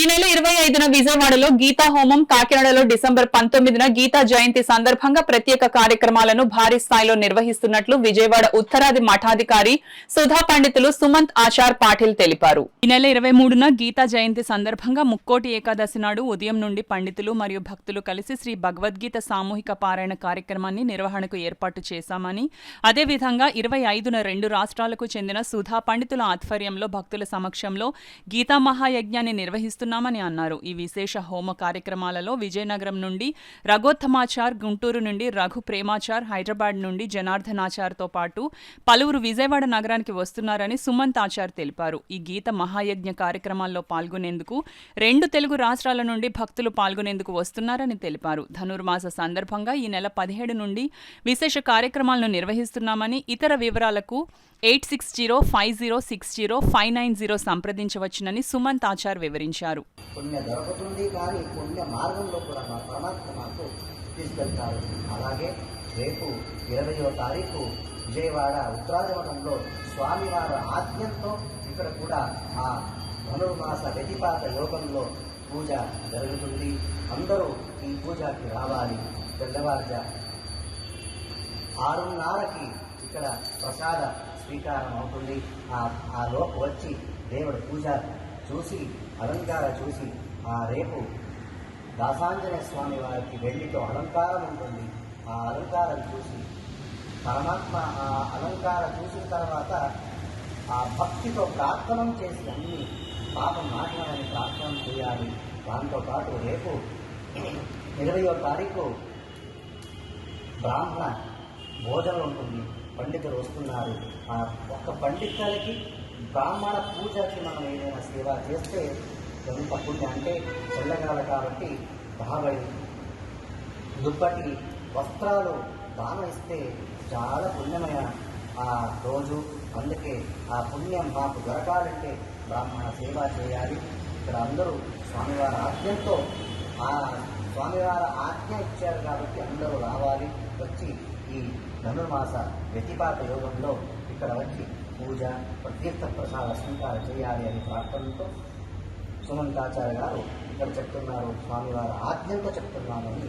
నెల 25న విజయవాడలో గీతా హోమం, కాకినాడలో డిసెంబర్ 19న గీతా జయంతి సందర్భంగా ప్రత్యేక కార్యక్రమాలను భారీ స్థాయిలో నిర్వహిస్తున్నట్లు విజయవాడ ఉత్తరాది మఠాధికారి సుధా పండితులు సుమంత్ ఆచార్ పాటిల్ తెలిపారు. ఈ నెల 23న గీతా జయంతి సందర్భంగా ముక్కోటి ఏకాదశి నాడు ఉదయం నుండి పండితులు మరియు భక్తులు కలిసి శ్రీ భగవద్గీత సామూహిక పారాయణ కార్యక్రమాన్ని నిర్వహణకు ఏర్పాటు చేశామని, అదేవిధంగా 25న 2 రాష్ట్రాలకు చెందిన సుధా పండితుల ఆధ్వర్యంలో భక్తుల సమక్షంలో గీతా మహాయజ్ఞాన్ని నిర్వహిస్తున్నామని అన్నారు. ఈ విశేష హోమ కార్యక్రమాలలో విజయనగరం నుండి రఘోత్తమాచార్, గుంటూరు నుండి రఘు ప్రేమాచార్, హైదరాబాద్ నుండి జనార్దనాచార్తో పాటు పలువురు విజయవాడ నగరానికి వస్తున్నారని సుమంత్ ఆచార్ తెలిపారు. ఈ గీత మహాయజ్ఞ కార్యక్రమాల్లో పాల్గొనేందుకు 2 తెలుగు రాష్ట్రాల నుండి భక్తులు పాల్గొనేందుకు వస్తున్నారని తెలిపారు. ధనుర్మాస సందర్భంగా ఈ నెల 17 నుండి విశేష కార్యక్రమాలను నిర్వహిస్తున్నామని, ఇతర వివరాలకు 8605060590 సంప్రదించవచ్చునని సుమంత్ ఆచార్ వివరించారు. పుణ్య దొరుకుతుంది కానీ పుణ్య మార్గంలో కూడా మా పరమాత్మ మాకు తీసుకెళ్తారు. అలాగే రేపు 20వ తారీఖు విజయవాడ ఉత్తరాజమఠంలో స్వామివారి ఆజ్ఞంతో ఇక్కడ కూడా ఆ ధనుర్మాస వ్యతిపాత యోగంలో పూజ జరుగుతుంది. అందరూ ఈ పూజకి రావాలి. తెల్లవారుజా 6:30కి ఇక్కడ ప్రసాద స్వీకారం అవుతుంది. ఆ లోపు వచ్చి దేవుడి పూజ చూసి అలంకారం చూసి రేపు దాసాంజనేయ స్వామి వారికి వెండితో అలంకారం ఉంటుంది. ఆ అలంకారం చూసి పరమాత్మ ఆ అలంకారం చూసిన తర్వాత ఆ భక్తితో ప్రార్థన చేసి అన్ని పాపం మాట్లాడని ప్రార్థన చేయాలి. దాంతోపాటు రేపు 20వ తారీఖు బ్రాహ్మణ భోజనం ఉంటుంది. పండితులు వస్తున్నారు. ఆ ఒక్క పండితులకి బ్రాహ్మణ పూజకి మనం ఏదైనా సేవ చేస్తే ఎంత పుణ్యం అంటే చల్లగాల కాబట్టి 50 దుప్పటి వస్త్రాలు దానం ఇస్తే చాలా పుణ్యమైన ఆ రోజు. అందుకే ఆ పుణ్యం మాకు దొరకాలంటే బ్రాహ్మణ సేవ చేయాలి. ఇక్కడ అందరూ స్వామివారి ఆజ్ఞంతో ఆ స్వామివారి ఆజ్ఞ ఇచ్చారు కాబట్టి అందరూ రావాలి. వచ్చి ఈ ధనుర్మాస వ్యతిపాత యోగంలో ఇక్కడ వచ్చి పూజ, తీర్థ ప్రసాద స్వీకారం చేయాలి అని ప్రార్థనతో సుమంతాచార్య గారు ఇక్కడ చెప్తున్నారు. స్వామివారి ఆజ్ఞంతో చెప్తున్నామని